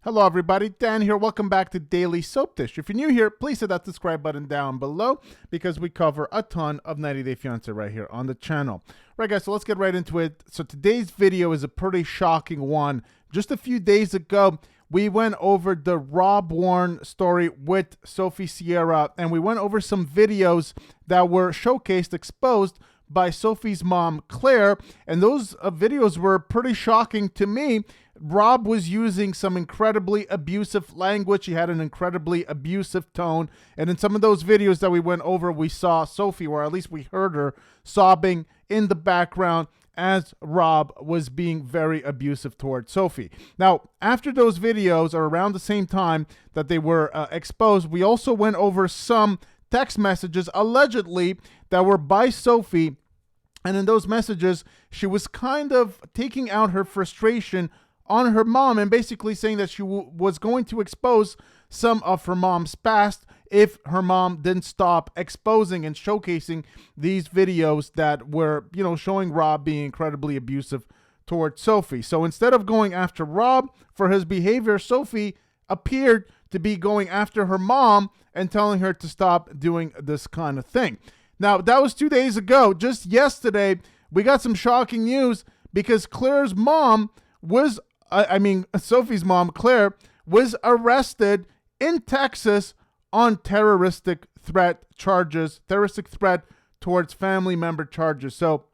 Hello everybody, Dan here. Welcome back to Daily Soap Dish. If you're new here, please hit that subscribe button down below because we cover a ton of 90 Day Fiancé right here on the channel. Right guys, so let's get right into it. So today's video is a pretty shocking one. Just a few days ago, we went over the Rob Warren story with Sophie Sierra, and we went over some videos that were showcased, exposed by Sophie's mom, Claire, and those videos were pretty shocking to me. Rob was using some incredibly abusive language. He had an incredibly abusive tone. And in some of those videos that we went over, we saw Sophie, or at least we heard her, sobbing in the background as Rob was being very abusive towards Sophie. Now, after those videos, or around the same time that they were exposed, we also went over some text messages, allegedly, that were by Sophie. And in those messages, she was kind of taking out her frustration on her mom and basically saying that she was going to expose some of her mom's past if her mom didn't stop exposing and showcasing these videos that were, showing Rob being incredibly abusive towards Sophie. So instead of going after Rob for his behavior, Sophie appeared to be going after her mom and telling her to stop doing this kind of thing. Now, that was 2 days ago. Just yesterday, we got some shocking news because Claire's mom was Sophie's mom, Claire, was arrested in Texas on terroristic threat towards family member charges. So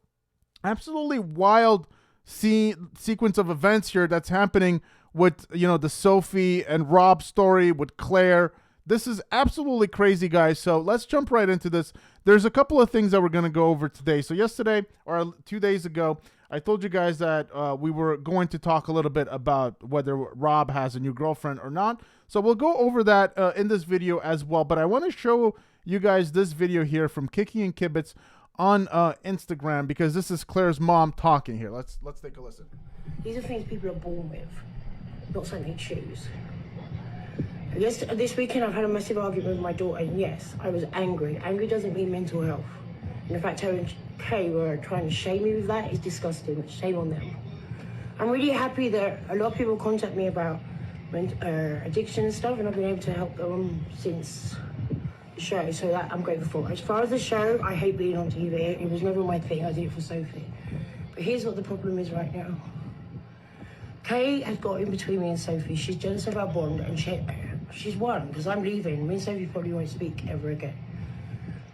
absolutely wild sequence of events here that's happening with, the Sophie and Rob story with Claire. This is absolutely crazy, guys. So let's jump right into this. There's a couple of things that we're going to go over today. So yesterday, or 2 days ago, I told you guys that we were going to talk a little bit about whether Rob has a new girlfriend or not. So we'll go over that in this video as well. But I want to show you guys this video here from Kiki and Kibitz on Instagram, because this is Claire's mom talking here. Let's take a listen. These are things people are born with, not something they choose. Yes, this weekend I've had a massive argument with my daughter, and yes, I was angry. Angry doesn't mean mental health. And the fact her and Kay were trying to shame me with that is disgusting. Shame on them. I'm really happy that a lot of people contact me about addiction and stuff, and I've been able to help them since the show, so that I'm grateful for. As far as the show, I hate being on TV. It was never my thing. I did it for Sophie. But here's what the problem is right now. Kay has got in between me and Sophie. She's jealous of our bond, and she's won, because I'm leaving. Me and Sophie probably won't speak ever again.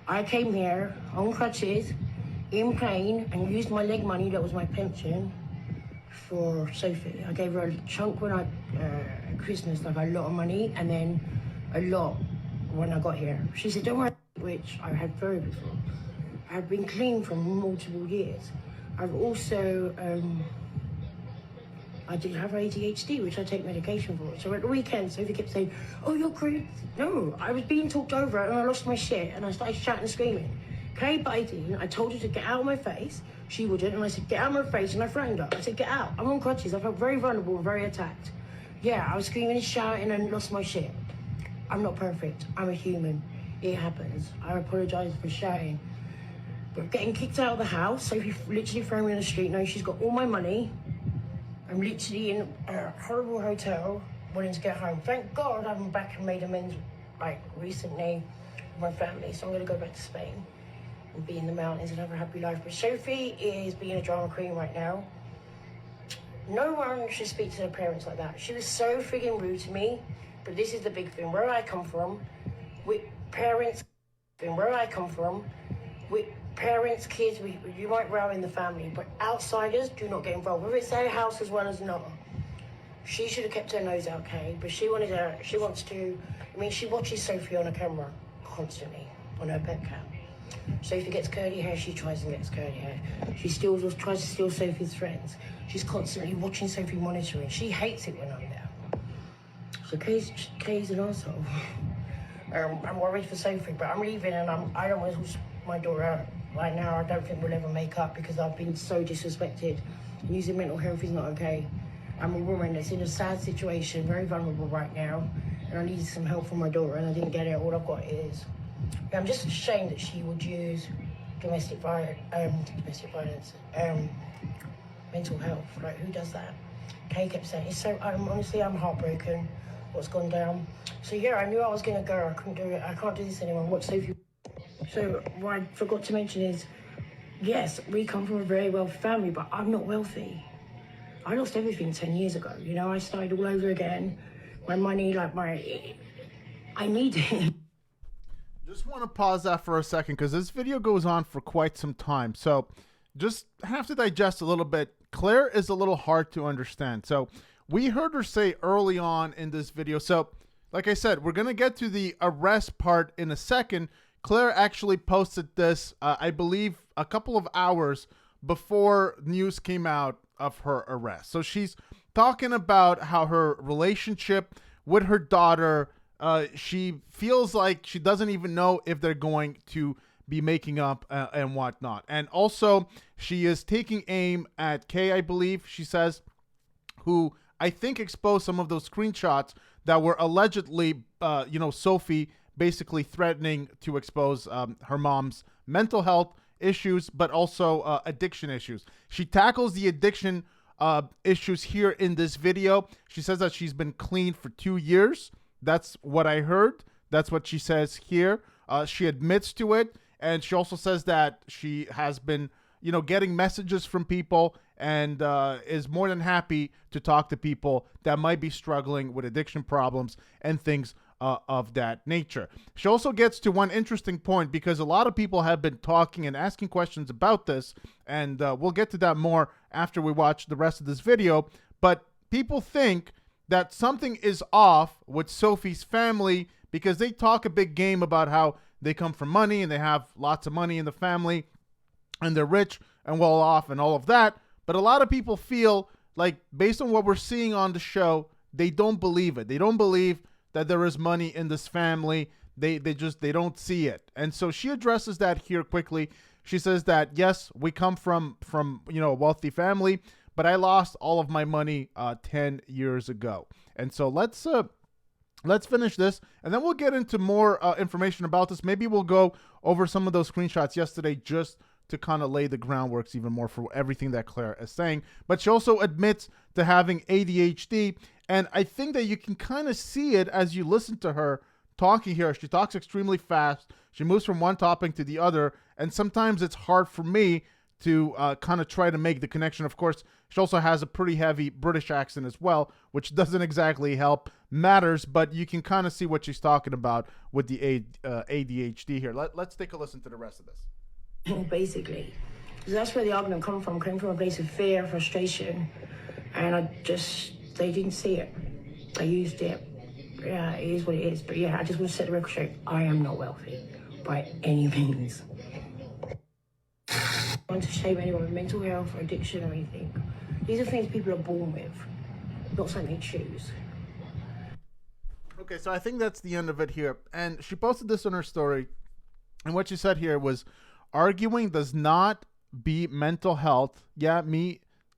I came here on crutches, in pain, and used my leg money, that was my pension, for Sophie. I gave her a chunk when Christmas, like a lot of money, and then a lot when I got here. She said, don't worry, which I had very before. I've been clean for multiple years. I've also, I did have ADHD, which I take medication for. So at the weekend, Sophie kept saying, oh, you're crazy. No, I was being talked over and I lost my shit and I started shouting and screaming. Kay biting, I told her to get out of my face. She wouldn't, and I said, get out of my face, and I threatened her. I said, get out. I'm on crutches. I felt very vulnerable and very attacked. Yeah, I was screaming and shouting and lost my shit. I'm not perfect. I'm a human. It happens. I apologize for shouting. But getting kicked out of the house, Sophie literally threw me in the street. Now she's got all my money. I'm literally in a horrible hotel, wanting to get home. Thank God I'm back and made amends, recently with my family. So I'm gonna go back to Spain and be in the mountains and have a happy life. But Sophie is being a drama queen right now. No one should speak to their parents like that. She was so friggin' rude to me. But this is the big thing. Where I come from, with parents, kids, you might row in the family, but outsiders do not get involved. Whether it's their house as well as not. She should have kept her nose out, Kay, but she watches Sophie on a camera constantly, on her pet cam. Sophie gets curly hair, she tries and gets curly hair. She tries to steal Sophie's friends. She's constantly watching Sophie, monitoring. She hates it when I'm there. So Kay's an arsehole. I'm worried for Sophie, but I'm leaving and I don't want to lose my daughter out. Right now, I don't think we'll ever make up because I've been so disrespected. And using mental health is not okay. I'm a woman that's in a sad situation, very vulnerable right now, and I needed some help from my daughter and I didn't get it. All I've got is, I'm just ashamed that she would use domestic violence, mental health. Like, who does that? Kay kept saying, it's so, honestly, I'm heartbroken, what's gone down. So yeah, I knew I was gonna go, I couldn't do it, I can't do this anymore, what Sophie. So what I forgot to mention is, yes, we come from a very wealthy family, but I'm not wealthy. I lost everything 10 years ago, you know, I started all over again. My money, I need it. Just want to pause that for a second because this video goes on for quite some time. So just have to digest a little bit. Claire is a little hard to understand. So we heard her say early on in this video. So like I said, we're going to get to the arrest part in a second. Claire actually posted this, I believe, a couple of hours before news came out of her arrest. So she's talking about how her relationship with her daughter, she feels like she doesn't even know if they're going to be making up and whatnot. And also, she is taking aim at Kay, I believe, she says, who I think exposed some of those screenshots that were allegedly, Sophie basically threatening to expose her mom's mental health issues, but also addiction issues. She tackles the addiction issues here in this video. She says that she's been clean for 2 years. That's what I heard. That's what she says here. She admits to it. And she also says that she has been, getting messages from people and is more than happy to talk to people that might be struggling with addiction problems and things of that nature. She also gets to one interesting point because a lot of people have been talking and asking questions about this. And we'll get to that more after we watch the rest of this video. But people think that something is off with Sophie's family because they talk a big game about how they come from money and they have lots of money in the family and they're rich and well off and all of that. But a lot of people feel like, based on what we're seeing on the show, they don't believe it. They don't believe that there is money in this family. They don't see it. And so she addresses that here quickly. She says that, yes, we come from a wealthy family, but I lost all of my money 10 years ago. And so let's finish this, and then we'll get into more information about this. Maybe we'll go over some of those screenshots yesterday just to kind of lay the groundworks even more for everything that Claire is saying. But she also admits to having ADHD, and I think that you can kind of see it as you listen to her talking here. She talks extremely fast. She moves from one topic to the other, and sometimes it's hard for me to kind of try to make the connection. Of course, she also has a pretty heavy British accent as well, which doesn't exactly help matters, but you can kind of see what she's talking about with the ADHD here. Let's take a listen to the rest of this. Basically, so that's where the argument came from a place of fear, frustration, and they didn't see it. I used it. Yeah, it is what it is. But yeah, I just want to set the record straight. I am not wealthy by any means. I don't want to shame anyone with mental health or addiction or anything. These are things people are born with, not something they choose. Okay, so I think that's the end of it here. And she posted this on her story. And what she said here was, arguing does not be mental health. Yeah,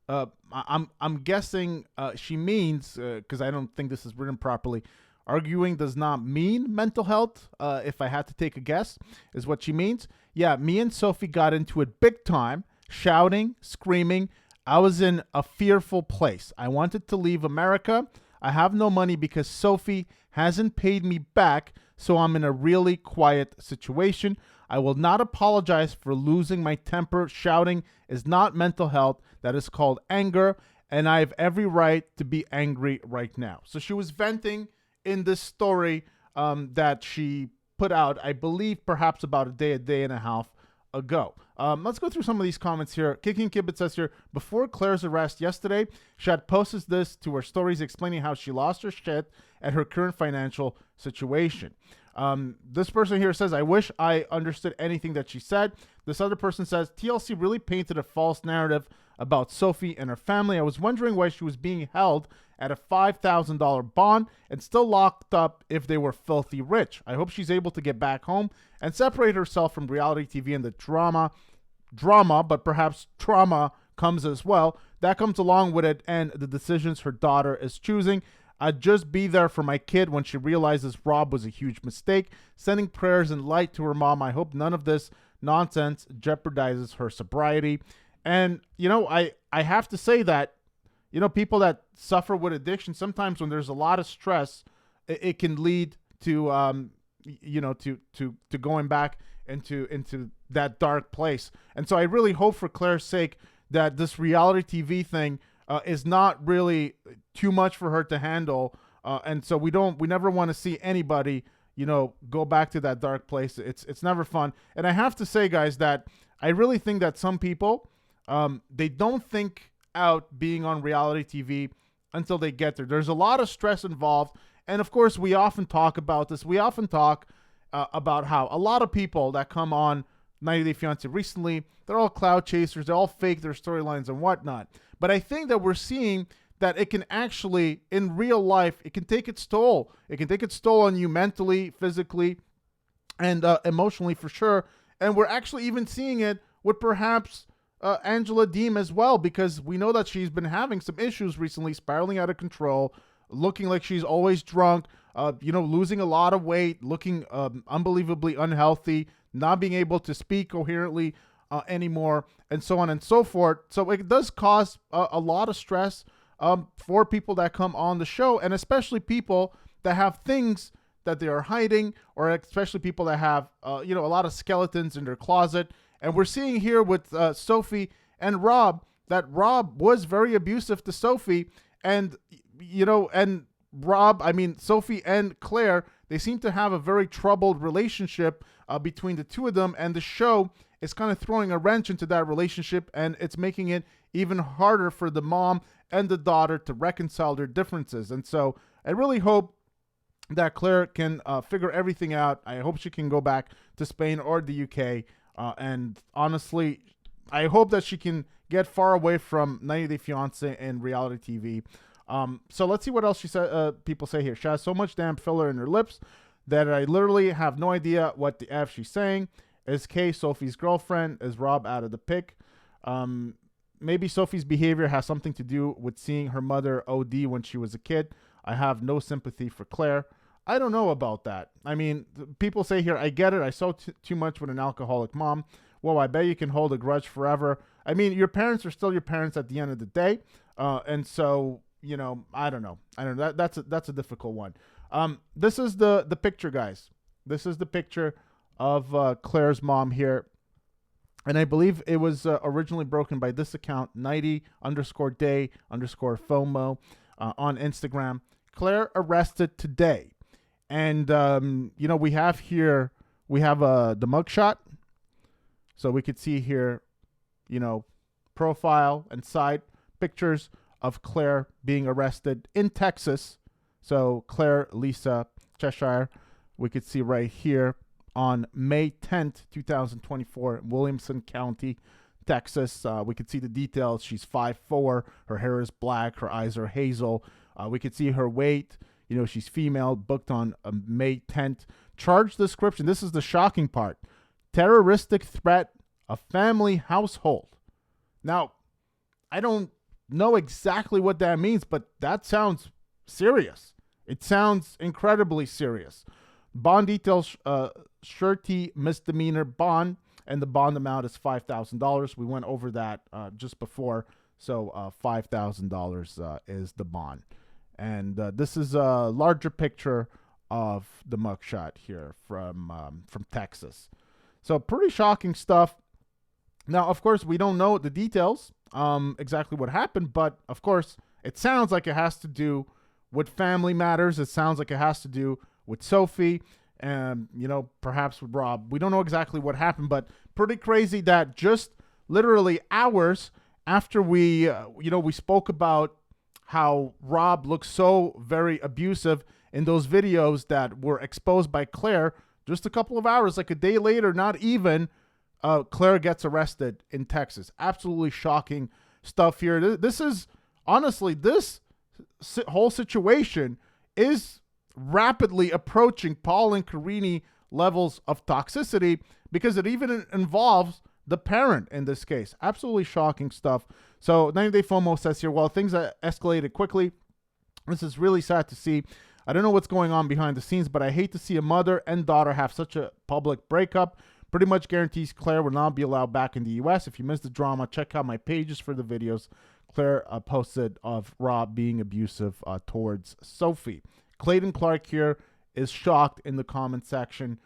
I'm guessing she means, because I don't think this is written properly, arguing does not mean mental health. If I had to take a guess, is what she means. Yeah, me and Sophie got into it big time, shouting, screaming. I was in a fearful place. I wanted to leave America. I have no money because Sophie hasn't paid me back, so I'm in a really quiet situation. I will not apologize for losing my temper. Shouting is not mental health. That is called anger, and I have every right to be angry right now. So she was venting in this story that she put out, I believe, perhaps about a day and a half ago. Let's go through some of these comments here. Kicking Kibbit says here, before Claire's arrest yesterday, she had posted this to her stories explaining how she lost her shit and her current financial situation. This person here says, I wish I understood anything that she said. This other person says, TLC really painted a false narrative about Sophie and her family. I was wondering why she was being held at a $5,000 bond and still locked up if they were filthy rich. I hope she's able to get back home and separate herself from reality TV and the drama, but perhaps trauma comes as well. That comes along with it and the decisions her daughter is choosing. I'd just be there for my kid when she realizes Rob was a huge mistake. Sending prayers and light to her mom. I hope none of this nonsense jeopardizes her sobriety. And, I have to say that, you know, people that suffer with addiction, sometimes when there's a lot of stress, it can lead to, you know, to going back into that dark place. And so I really hope for Claire's sake that this reality TV thing is not really too much for her to handle. And so we never want to see anybody, you know, go back to that dark place. It's never fun. And I have to say, guys, that I really think that some people, they don't think out being on reality TV until they get there. There's a lot of stress involved. And of course, we often talk about this. We often talk about how a lot of people that come on 90 Day Fiancé recently, they're all cloud chasers. They all fake their storylines and whatnot. But I think that we're seeing that it can actually, in real life, it can take its toll. It can take its toll on you mentally, physically, and emotionally for sure. And we're actually even seeing it with perhaps Angela Deem as well, because we know that she's been having some issues recently, spiraling out of control, looking like she's always drunk, you know, losing a lot of weight, looking unbelievably unhealthy, not being able to speak coherently anymore, and so on and so forth. So it does cause a lot of stress for people that come on the show, and especially people that have things that they are hiding, or especially people that have, you know, a lot of skeletons in their closet. And we're seeing here with Sophie and Rob that Rob was very abusive to Sophie, and, you know, and Sophie and Claire, they seem to have a very troubled relationship between the two of them, and the show is kind of throwing a wrench into that relationship, and it's making it even harder for the mom and the daughter to reconcile their differences. And so I really hope that Claire can figure everything out. I hope she can go back to Spain or the UK. And honestly, I hope that she can get far away from 90 Day Fiancé and reality TV. So let's see what else she said. People say here. She has so much damn filler in her lips that I literally have no idea what the F she's saying. Is Kay Sophie's girlfriend? Is Rob out of the pic? Maybe Sophie's behavior has something to do with seeing her mother OD when she was a kid. I have no sympathy for Claire. I don't know about that. I mean, people say here, I get it. I saw too much with an alcoholic mom. Well, I bet you can hold a grudge forever. I mean, your parents are still your parents at the end of the day. And so, you know, I don't know. That's a difficult one. This is the picture, guys. This is the picture of Claire's mom here. And I believe it was originally broken by this account, 90_day_FOMO on Instagram. Claire arrested today. And, you know, we have here, the mugshot. So we could see here, you know, profile and side pictures of Claire being arrested in Texas. So Claire Lisa Cheshire, we could see right here on May 10th, 2024, Williamson County, Texas. We could see the details. She's 5'4". Her hair is black. Her eyes are hazel. We could see her weight. You know, she's female, booked on May 10th. Charge description. This is the shocking part. Terroristic threat, a family household. Now, I don't know exactly what that means, but that sounds serious. It sounds incredibly serious. Bond details, surety misdemeanor bond, and the bond amount is $5,000. We went over that just before, so $5,000 is the bond. And this is a larger picture of the mugshot here from Texas. So pretty shocking stuff. Now, of course, we don't know the details, exactly what happened, but of course, it sounds like it has to do with family matters. It sounds like it has to do with Sophie and, you know, perhaps with Rob. We don't know exactly what happened, but pretty crazy that just literally hours after we spoke about how Rob looks so very abusive in those videos that were exposed by Claire, just a couple of hours, like a day later, not even, Claire gets arrested in Texas. Absolutely shocking stuff here. This is, honestly, this whole situation is rapidly approaching Paul and Carini levels of toxicity, because it even involves the parent in this case. Absolutely shocking stuff. So 90 Day FOMO says here, well, things escalated quickly. This is really sad to see. I don't know what's going on behind the scenes, but I hate to see a mother and daughter have such a public breakup. Pretty much guarantees Claire will not be allowed back in the U.S. If you missed the drama, check out my pages for the videos. Claire posted of Rob being abusive towards Sophie. Clayton Clark here is shocked in the comment section.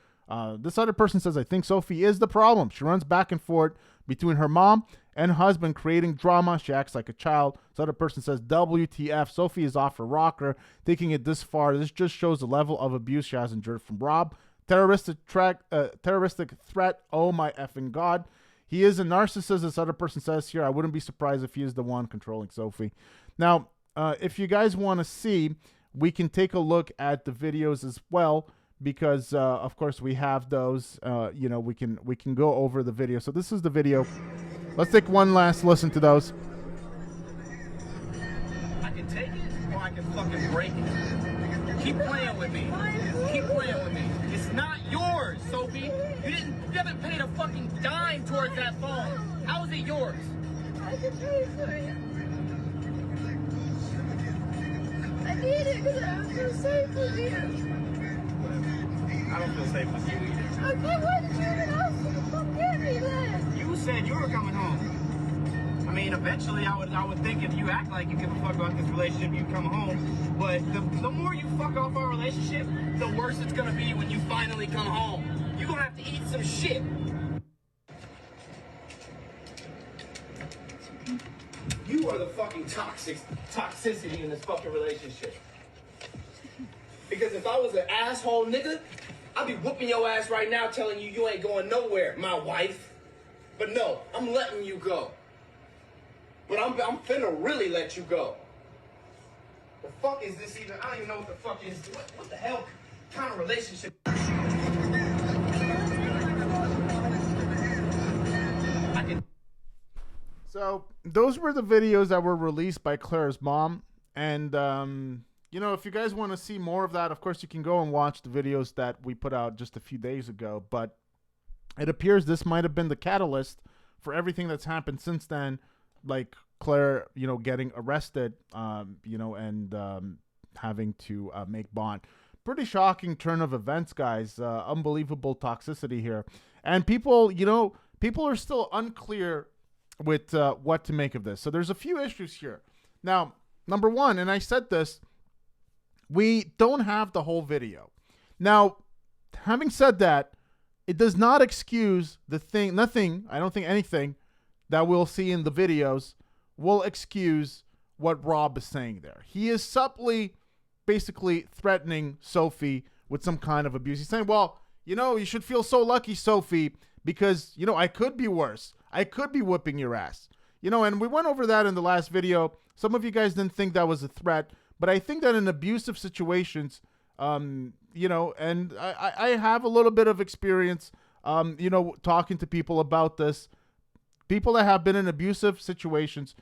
This other person says, I think Sophie is the problem. She runs back and forth between her mom and husband, creating drama. She acts like a child. This other person says, WTF, Sophie is off her rocker. Taking it this far, this just shows the level of abuse she has endured from Rob. Terroristic threat, oh my effing God. He is a narcissist, this other person says here. I wouldn't be surprised if he is the one controlling Sophie. Now, if you guys want to see, we can take a look at the videos as well, because of course we have those. You know, we can go over the video. So this is the video. Let's take one last listen to those. I can take it or I can fucking break it. Keep playing with me. Keep playing with me. It's not yours, Sophie. You haven't paid a fucking dime towards that phone. How is it yours? I can pay for it. I need it because I don't feel safe with you. I don't feel safe with you either. Okay, why did you even ask me to come get me then? You said you were coming home. I mean, eventually I would think if you act like you give a fuck about this relationship, you'd come home. But the more you fuck off our relationship, the worse it's gonna be when you finally come home. You're gonna have to eat some shit. You are the fucking toxicity in this fucking relationship. Because if I was an asshole nigga, I'd be whooping your ass right now telling you you ain't going nowhere, my wife. But no, I'm letting you go. But I'm finna really let you go. The fuck is this even? I don't even know what the fuck is. What the hell kind of relationship? So those were the videos that were released by Claire's mom. And, you know, if you guys want to see more of that, of course, you can go and watch the videos that we put out just a few days ago. But it appears this might have been the catalyst for everything that's happened since then. Like Claire, you know, getting arrested, you know, and having to make bond. Pretty shocking turn of events, guys. Unbelievable toxicity here. And people, you know, people are still unclear with what to make of this. So there's a few issues here. Now, number one, and I said this, we don't have the whole video. Now, having said that, it does not excuse the thing, nothing, I don't think anything that we'll see in the videos will excuse what Rob is saying there. He is subtly, basically threatening Sophie with some kind of abuse. He's saying, well, you know, you should feel so lucky, Sophie, because, you know, I could be worse. I could be whipping your ass. You know, and we went over that in the last video. Some of you guys didn't think that was a threat, but I think that in abusive situations, you know, and I have a little bit of experience, you know, talking to people about this. People that have been in abusive situations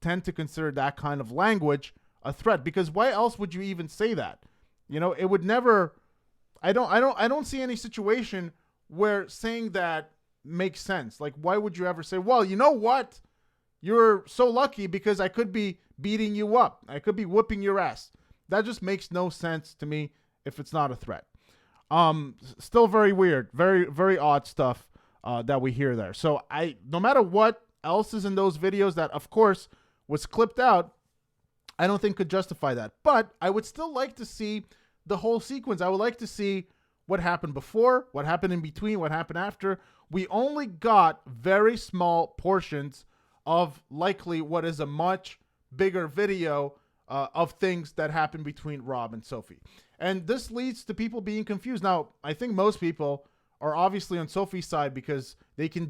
tend to consider that kind of language a threat, because why else would you even say that? You know, it would never. I don't see any situation where saying that makes sense. Like, why would you ever say, well, you know what? You're so lucky because I could be beating you up. I could be whooping your ass. That just makes no sense to me if it's not a threat. Still very weird, very, very odd stuff that we hear there. So no matter what else is in those videos that, of course, was clipped out, I don't think could justify that. But I would still like to see the whole sequence. I would like to see what happened before, what happened in between, what happened after. We only got very small portions of likely what is a much bigger video of things that happened between Rob and Sophie. And this leads to people being confused. Now, I think most people are obviously on Sophie's side because they can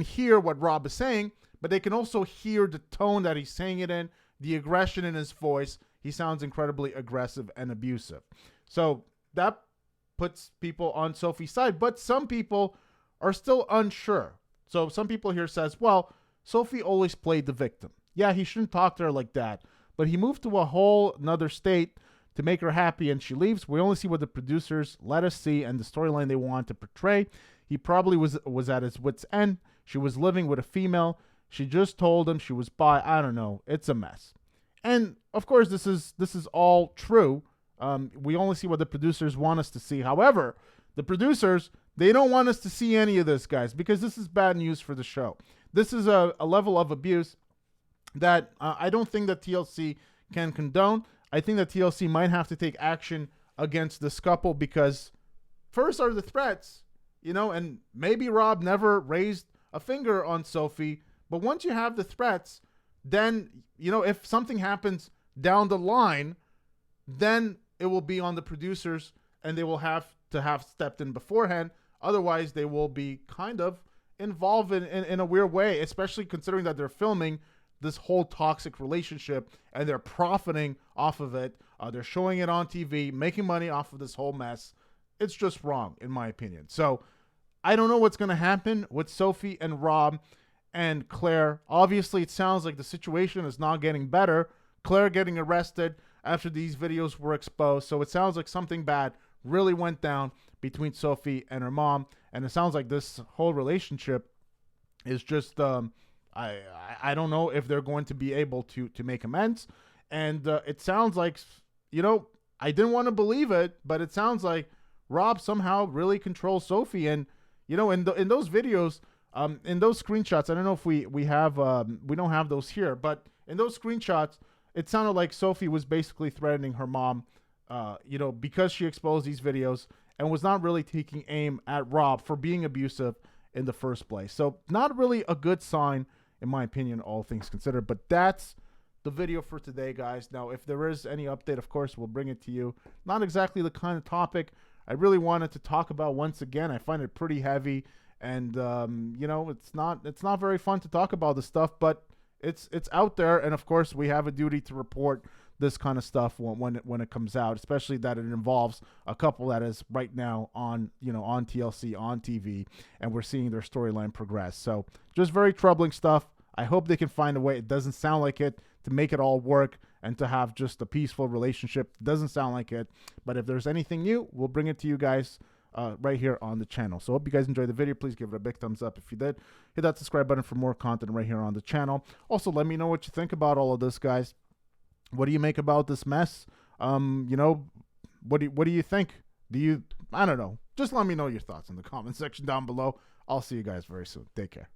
hear what Rob is saying, but they can also hear the tone that he's saying it in, the aggression in his voice. He sounds incredibly aggressive and abusive. So that puts people on Sophie's side, but some people are still unsure. So some people here says, well, Sophie always played the victim. Yeah, he shouldn't talk to her like that, but he moved to a whole another state to make her happy, and she leaves. We only see what the producers let us see and the storyline they want to portray. He probably was at his wit's end. She was living with a female. She just told him she was bi. I don't know. It's a mess. And of course, this is all true. We only see what the producers want us to see. However, the producers They don't want us to see any of this, guys, because this is bad news for the show. This is a level of abuse that I don't think that TLC can condone. I think that TLC might have to take action against this couple because first are the threats, you know, and maybe Rob never raised a finger on Sophie, but once you have the threats, then, you know, if something happens down the line, then it will be on the producers and they will have to have stepped in beforehand. Otherwise, they will be kind of involved in a weird way, especially considering that they're filming this whole toxic relationship and they're profiting off of it. They're showing it on TV, making money off of this whole mess. It's just wrong, in my opinion. So I don't know what's going to happen with Sophie and Rob and Claire. Obviously, it sounds like the situation is not getting better. Claire getting arrested after these videos were exposed. So it sounds like something bad really went down between Sophie and her mom. And it sounds like this whole relationship is just, I don't know if they're going to be able to make amends. And it sounds like, you know, I didn't want to believe it, but it sounds like Rob somehow really controls Sophie. And, you know, in those videos, in those screenshots, I don't know if we have, we don't have those here, but in those screenshots, it sounded like Sophie was basically threatening her mom, you know, because she exposed these videos and was not really taking aim at Rob for being abusive in the first place. So not really a good sign, in my opinion, all things considered. But that's the video for today, guys. Now, if there is any update, of course, we'll bring it to you. Not exactly the kind of topic I really wanted to talk about once again. I find it pretty heavy. And, you know, it's not very fun to talk about this stuff, but it's out there. And, of course, we have a duty to report this kind of stuff when it comes out, especially that it involves a couple that is right now on, you know, on TLC, on TV, and we're seeing their storyline progress. So just very troubling stuff. I hope they can find a way. It doesn't sound like it, to make it all work and to have just a peaceful relationship. It doesn't sound like it. But if there's anything new, we'll bring it to you guys right here on the channel. So hope you guys enjoyed the video. Please give it a big thumbs up if you did. Hit that subscribe button for more content right here on the channel. Also, let me know what you think about all of this, guys. What do you make about this mess? You know, what do you think? I don't know. Just let me know your thoughts in the comment section down below. I'll see you guys very soon. Take care.